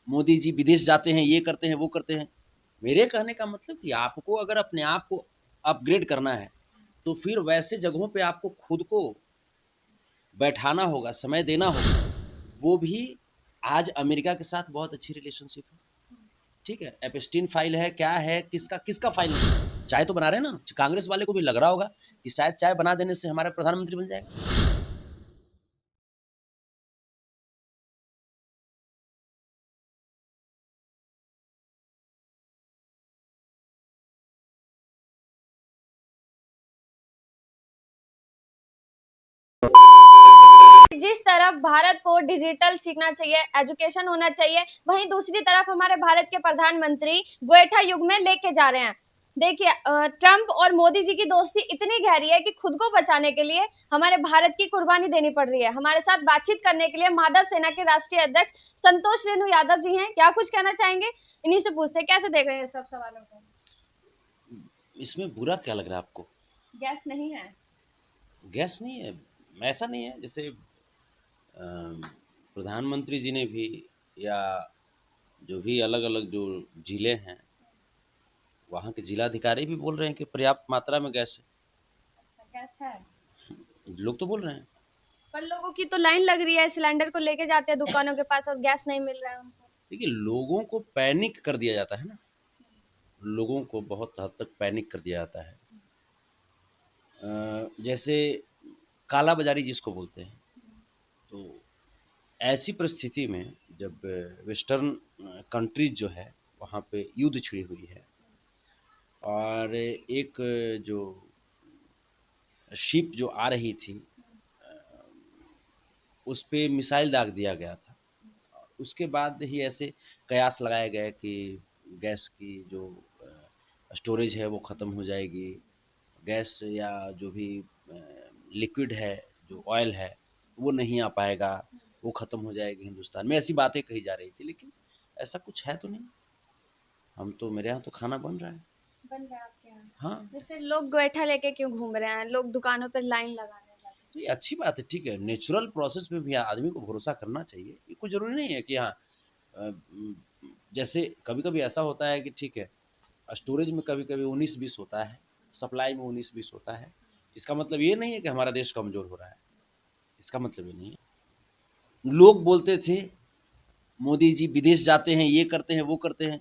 मोदी जी विदेश जाते हैं, ये करते हैं, वो करते हैं। मेरे कहने का मतलब कि आपको अगर अपने आप को अपग्रेड करना है, तो फिर वैसे जगहों पे आपको खुद को बैठाना होगा, समय देना होगा। वो भी आज अमेरिका के साथ बहुत अच्छी रिलेशनशिप है, ठीक है। एपस्टीन फाइल है, क्या है, किसका किसका फाइल है? चाय तो बना रहे हैं ना। कांग्रेस वाले को भी लग रहा होगा कि शायद चाय बना देने से हमारा प्रधानमंत्री बन जाएगा। जिस तरफ भारत को डिजिटल सीखना चाहिए, एजुकेशन होना चाहिए, वहीं दूसरी तरफ हमारे भारत के प्रधानमंत्री गोएठा युग में लेके जा रहे हैं। देखिए, ट्रंप और मोदी जी की दोस्ती इतनी गहरी है कि खुद को बचाने के लिए हमारे भारत की कुर्बानी देनी पड़ रही है। हमारे साथ बातचीत करने के लिए माधव सेना के राष्ट्रीय अध्यक्ष संतोष रेणु यादव जी हैं। क्या कुछ कहना चाहेंगे? इन्हीं से पूछते हैं, कैसे देख रहे हैं सब सवालों को? इसमें बुरा क्या लग रहा है आपको? गैस नहीं है? गैस नहीं है, ऐसा नहीं है। जैसे प्रधानमंत्री जी ने भी, या जो भी अलग अलग जो जिले हैं, वहाँ के जिलाधिकारी भी बोल रहे हैं कि पर्याप्त मात्रा में गैस अच्छा, गैस है। है। लोग तो बोल रहे हैं। पर लोगों की तो लाइन लग रही है, सिलेंडर को लेके जाते हैं दुकानों के पास और गैस नहीं मिल रहा है उनको। देखिए, लोगों को पैनिक कर दिया जाता है ना, लोगों को बहुत हद तक पैनिक कर दिया जाता है। जैसे काला बाजारी जिसको बोलते हैं, तो ऐसी परिस्थिति में जब वेस्टर्न कंट्रीज जो है वहाँ पे युद्ध छिड़ी हुई है, और एक जो शिप जो आ रही थी, उस पे मिसाइल दाग दिया गया था। उसके बाद ही ऐसे कयास लगाए गए कि गैस की जो स्टोरेज है वो ख़त्म हो जाएगी, गैस या जो भी लिक्विड है, जो ऑयल है, वो नहीं आ पाएगा, वो ख़त्म हो जाएगी हिंदुस्तान में। ऐसी बातें कही जा रही थी, लेकिन ऐसा कुछ है तो नहीं। हम तो, मेरे यहाँ तो खाना बन रहा है। बन रहा है आपके यहाँ? हाँ, तो फिर लोग गोईठा लेके क्यों घूम रहे हैं? लोग दुकानों पर लाइन लगा रहे हैं। तो ये अच्छी बात है, ठीक है। नेचुरल प्रोसेस में भी आदमी को भरोसा करना चाहिए। ये कोई ज़रूरी नहीं है कि हाँ, अ, जैसे कभी-कभी ऐसा होता है कि ठीक है, स्टोरेज में कभी-कभी 19-20 होता है, सप्लाई में 19-20 होता है। इसका मतलब ये नहीं है कि हमारा देश कमज़ोर हो रहा है, इसका मतलब ये नहीं है। लोग बोलते थे, मोदी जी विदेश जाते हैं, ये करते हैं, वो करते हैं।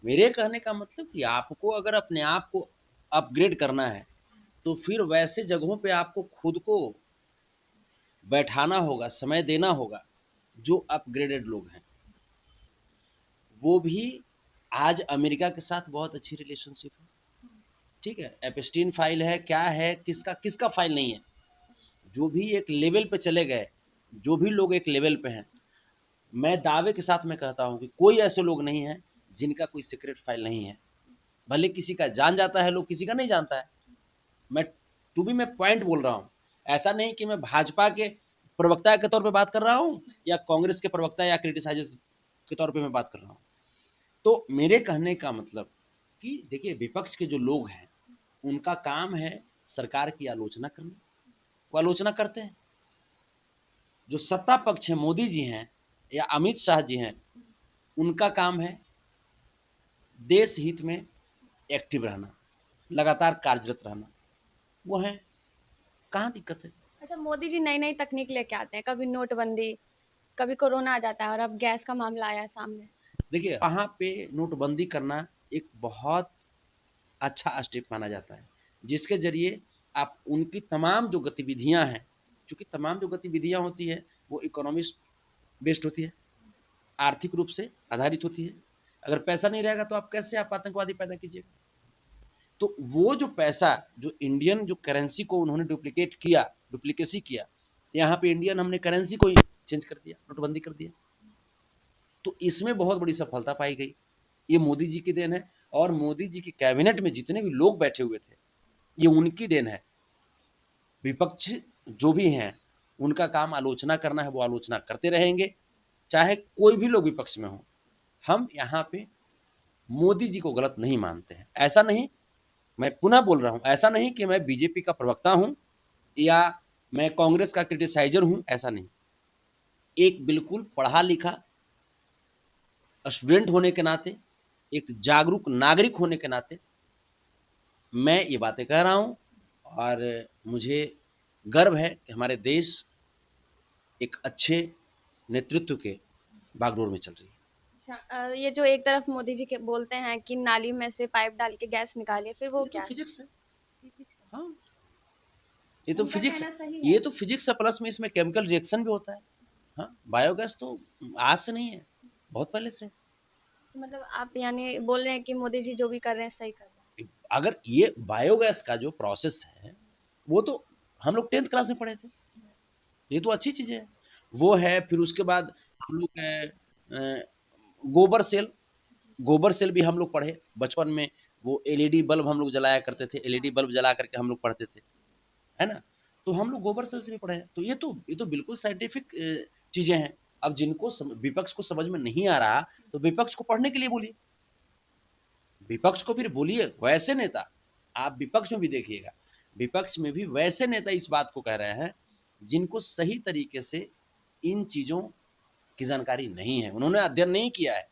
मेरे कहने का मतलब कि आपको अगर अपने आप को अपग्रेड करना है, तो फिर वैसे जगहों पे आपको खुद को बैठाना होगा, समय देना होगा, जो अपग्रेडेड लोग हैं। वो भी आज अमेरिका के साथ बहुत अच्छी रिलेशनशिप है, ठीक है। एपस्टीन फाइल है, क्या है, किसका किसका फाइल नहीं है। जो भी एक लेवल पे चले गए, जो भी लोग एक लेवल पे हैं, मैं दावे के साथ में कहता हूं कि कोई ऐसे लोग नहीं हैं जिनका कोई सीक्रेट फाइल नहीं है। भले किसी का जान जाता है लोग, किसी का नहीं जानता है। मैं टू बी मैं पॉइंट बोल रहा हूँ। ऐसा नहीं कि मैं भाजपा के प्रवक्ता के तौर पे बात कर रहा हूँ, या कांग्रेस के प्रवक्ता या क्रिटिसाइजर के तौर पे मैं बात कर रहा हूँ। तो मेरे कहने का मतलब कि देखिए, विपक्ष के जो लोग हैं, उनका काम है सरकार की आलोचना करना, वो आलोचना करते हैं। जो सत्ता पक्ष है, मोदी जी हैं या अमित शाह जी हैं, उनका काम है देश हित में एक्टिव रहना, लगातार कार्यरत रहना। वो है, कहाँ दिक्कत है? अच्छा, मोदी जी नई नई तकनीक लेके आते हैं, कभी नोटबंदी, कभी कोरोना आ जाता है और अब गैस का मामला आया है सामने। देखिए, वहाँ पे नोटबंदी करना एक बहुत अच्छा स्टेप माना जाता है, जिसके जरिए आप उनकी तमाम जो गतिविधियां हैं, चूंकि तमाम जो गतिविधियां होती है वो इकोनॉमी बेस्ड होती है, आर्थिक रूप से आधारित होती है। अगर पैसा नहीं रहेगा तो आप कैसे आप आतंकवादी पैदा कीजिएगा? तो वो जो पैसा, जो इंडियन जो करेंसी को उन्होंने डुप्लीकेट किया, डुप्लीकेसी किया, यहाँ पे इंडियन हमने करेंसी को ही चेंज कर दिया, नोटबंदी कर दिया। तो इसमें बहुत बड़ी सफलता पाई गई। ये मोदी जी की देन है, और मोदी जी की कैबिनेट में जितने भी लोग बैठे हुए थे, ये उनकी देन है। विपक्ष जो भी हैं, उनका काम आलोचना करना है, वो आलोचना करते रहेंगे, चाहे कोई भी लोग विपक्ष में हो। हम यहाँ पे मोदी जी को गलत नहीं मानते हैं। ऐसा नहीं, मैं पुनः बोल रहा हूँ, ऐसा नहीं कि मैं बीजेपी का प्रवक्ता हूँ या मैं कांग्रेस का क्रिटिसाइजर हूँ, ऐसा नहीं। एक बिल्कुल पढ़ा लिखा, स्टूडेंट होने के नाते, एक जागरूक नागरिक होने के नाते मैं ये बातें कह रहा हूँ और मुझे गर्व है कि हमारे देश एक अच्छे नेतृत्व के बागडोर में चल रही है। अच्छा, ये जो एक तरफ मोदी जी के बोलते हैं कि नाली में से पाइप डाल के गैस निकालिए, फिर वो ये तो क्या है? फिजिक्स है। फिजिक्स है। हाँ, ये तो उनका फिजिक्स है। कहना सही ये है। तो फिजिक्स है, प्लस में इसमें केमिकल रिएक्शन भी होता है। हाँ, बायोगैस तो आज से नहीं है, बहुत पहले से। तो मतलब आप यानी बोल रहे हैं कि मोदी जी जो भी कर रहे हैं सही कर रहे हैं। अगर ये बायोगैस का जो प्रोसेस है, वो तो हम लोग 10th क्लास में पढ़े थे, ये तो अच्छी चीज़ है। वो है, फिर उसके बाद हम लोग गोबर सेल, गोबर सेल भी हम लोग पढ़े बचपन में। वो एलईडी बल्ब हम लोग जलाया करते थे, एलईडी बल्ब जला करके हम लोग पढ़ते थे, है ना? तो हम लोग गोबर सेल से भी पढ़े हैं। तो ये तो बिल्कुल साइंटिफिक चीज़ें हैं। अब जिनको विपक्ष को समझ में नहीं आ रहा, तो विपक्ष को पढ़ने के लिए बोलिए, विपक्ष को फिर बोलिए। वैसे नेता आप विपक्ष में भी देखिएगा, विपक्ष में भी वैसे नेता इस बात को कह रहे हैं जिनको सही तरीके से इन चीज़ों की जानकारी नहीं है, उन्होंने अध्ययन नहीं किया है।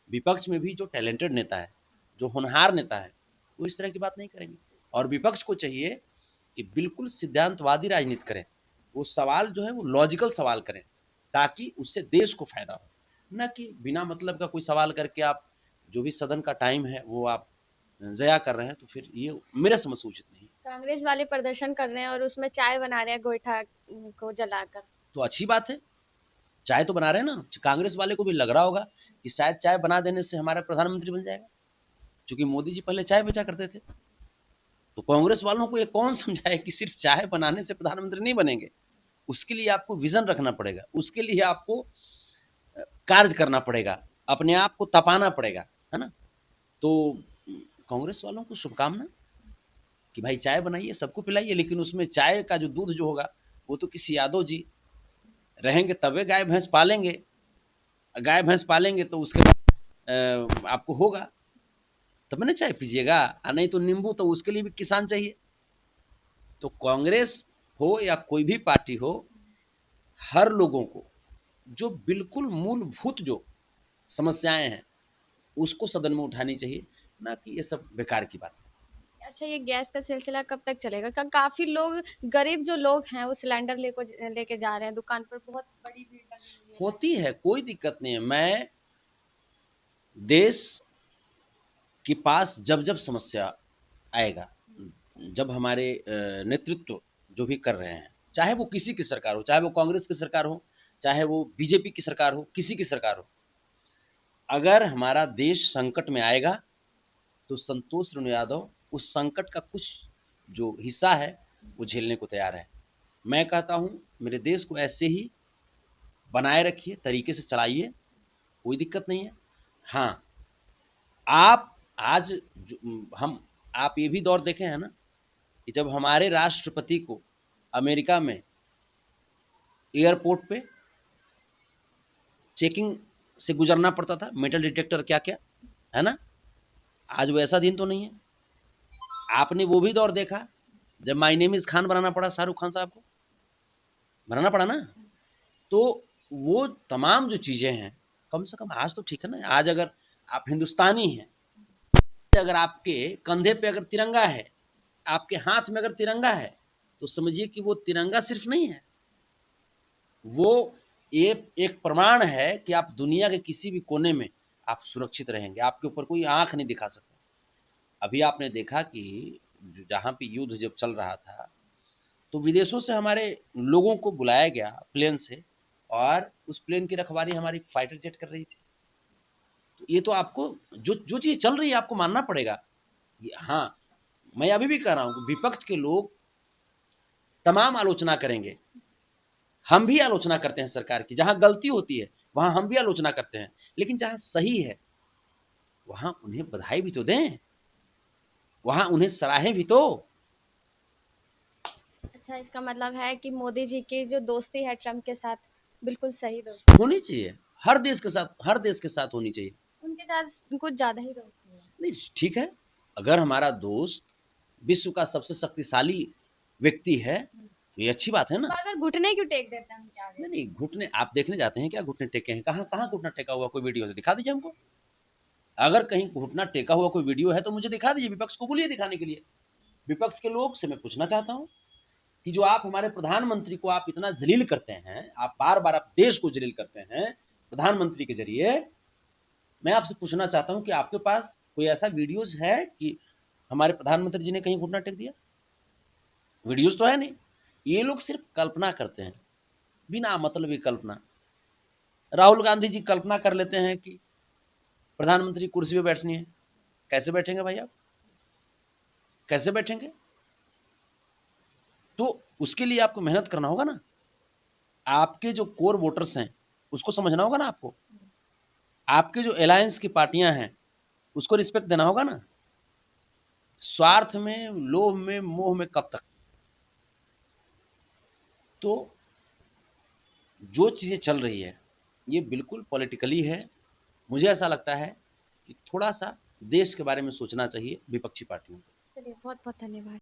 विपक्ष में भी जो टैलेंटेड नेता है, जो होनहार नेता है, वो इस तरह की बात नहीं करेंगे। और विपक्ष को चाहिए कि बिल्कुल सिद्धांतवादी राजनीति करें, वो सवाल जो है वो लॉजिकल सवाल करें, ताकि उससे देश को फायदा हो, न कि बिना मतलब का कोई सवाल करके आप जो भी सदन का टाइम है वो आप ज़या कर रहे हैं। तो फिर ये मेरे समझ से उचित नहीं। कांग्रेस वाले प्रदर्शन कर रहे हैं और उसमें चाय बना रहे हैं गोईठा को जलाकर। तो अच्छी बात है, चाय तो बना रहे हैं ना। कांग्रेस वाले को भी लग रहा होगा कि शायद चाय बना देने से हमारा प्रधानमंत्री बन जाएगा, क्योंकि मोदी जी पहले चाय बेचा करते थे। तो कांग्रेस वालों को ये कौन समझाए कि सिर्फ चाय बनाने से प्रधानमंत्री नहीं बनेंगे। उसके लिए आपको विजन रखना पड़ेगा, उसके लिए आपको कार्य करना पड़ेगा, अपने आप को तपाना पड़ेगा, है ना? तो कांग्रेस वालों को शुभकामना कि भाई चाय बनाइए, सबको पिलाइए, लेकिन उसमें चाय का जो दूध जो होगा वो तो किसी यादव जी रहेंगे तबे गाय भैंस पालेंगे। गाय भैंस पालेंगे तो उसके बाद आपको होगा तब ना चाय पीजिएगा, और नहीं तो नींबू, तो उसके लिए भी किसान चाहिए। तो कांग्रेस हो या कोई भी पार्टी हो, हर लोगों को जो बिल्कुल मूलभूत जो समस्याएं हैं उसको सदन में उठानी चाहिए, ना कि ये सब बेकार की बात। अच्छा, ये गैस का सिलसिला कब तक चलेगा? काफी लोग, गरीब जो लोग हैं वो सिलेंडर लेके जा रहे हैं दुकान पर, बहुत बड़ी भीड़ लगी हुई है लाइन होती है, कोई दिक्कत नहीं है। मैं देश के पास जब जब समस्या आएगा, जब हमारे नेतृत्व जो भी कर रहे हैं, चाहे वो किसी की सरकार हो, चाहे वो कांग्रेस की सरकार हो, चाहे वो बीजेपी की सरकार हो, किसी की सरकार हो, अगर हमारा देश संकट में आएगा तो संतोष रेणु यादव उस संकट का कुछ जो हिस्सा है वो झेलने को तैयार है। मैं कहता हूँ मेरे देश को ऐसे ही बनाए रखिए, तरीके से चलाइए, कोई दिक्कत नहीं है। हाँ, आप आज हम आप ये भी दौर देखे हैं ना कि जब हमारे राष्ट्रपति को अमेरिका में एयरपोर्ट पे चेकिंग से गुजरना पड़ता था, मेटल डिटेक्टर क्या क्या, है ना? आज वैसा दिन तो नहीं है। आपने वो भी दौर देखा जब माय नेम इज खान बनाना पड़ा, शाहरुख खान साहब को बनाना पड़ा ना। तो वो तमाम जो चीज़ें हैं, कम से कम आज तो ठीक है ना। आज अगर आप हिंदुस्तानी हैं, अगर आपके कंधे पे अगर तिरंगा है, आपके हाथ में अगर तिरंगा है, तो समझिए कि वो तिरंगा सिर्फ नहीं है, वो एक प्रमाण है कि आप दुनिया के किसी भी कोने में आप सुरक्षित रहेंगे, आपके ऊपर कोई आंख नहीं दिखा सकता। अभी आपने देखा कि जहाँ पे युद्ध जब चल रहा था, तो विदेशों से हमारे लोगों को बुलाया गया प्लेन से, और उस प्लेन की रखवाली हमारी फाइटर जेट कर रही थी। तो ये तो आपको जो जो चीज़ चल रही है आपको मानना पड़ेगा। हाँ, मैं अभी भी कह रहा हूँ कि विपक्ष के लोग तमाम आलोचना करेंगे, हम भी आलोचना करते हैं सरकार की, जहाँ गलती होती है वहाँ हम भी आलोचना करते हैं, लेकिन जहाँ सही है वहाँ उन्हें बधाई भी तो दें, वहाँ उन्हें सराहें भी तो। अच्छा, इसका मतलब है कि मोदी जी की जो दोस्ती है ट्रम्प के साथ, बिल्कुल सही दोस्ती, होनी चाहिए, हर देश के साथ, हर देश के साथ होनी चाहिए। उनके साथ कुछ ज्यादा ही दोस्ती है। नहीं, ठीक है, अगर हमारा दोस्त विश्व का सबसे शक्तिशाली व्यक्ति है, ये अच्छी बात है ना। बार-बार घुटने क्यों टेक देते हैं उनके आगे? नहीं, नहीं, घुटने आप देखने जाते हैं क्या घुटने टेके हैं? कहाँ कहाँ घुटना टेका हुआ कोई वीडियो है? दिखा दीजिए हमको। अगर कहीं घुटना टेका हुआ कोई वीडियो है तो मुझे दिखा दीजिए, विपक्ष को बोलिए दिखाने के लिए। विपक्ष के लोग से मैं पूछना चाहता हूँ कि जो आप हमारे प्रधानमंत्री को आप इतना ज़लील करते हैं, आप बार-बार आप देश को ज़लील करते हैं प्रधानमंत्री के ज़रिए, मैं आपसे पूछना चाहता हूँ कि आपके पास कोई ऐसा वीडियोज़ है कि हमारे प्रधानमंत्री जी ने कहीं घुटना टेक दिया? वीडियोज़ तो है नहीं। ये लोग सिर्फ कल्पना करते हैं, बिना मतलब की कल्पना। राहुल गांधी जी कल्पना कर लेते हैं कि प्रधानमंत्री कुर्सी पे बैठनी है। कैसे बैठेंगे भाई आप? कैसे बैठेंगे? तो उसके लिए आपको मेहनत करना होगा ना। आपके जो कोर वोटर्स हैं, उसको समझना होगा ना आपको। आपके जो अलायंस की पार्टियां हैं, उसको रिस्पेक्ट देना होगा ना। स्वार्थ में, लोभ में, मोह में कब तक? तो जो चीज़ें चल रही है, ये बिल्कुल पॉलिटिकली है। मुझे ऐसा लगता है कि थोड़ा-सा देश के बारे में सोचना चाहिए विपक्षी पार्टियों को। चलिए बहुत-बहुत धन्यवाद।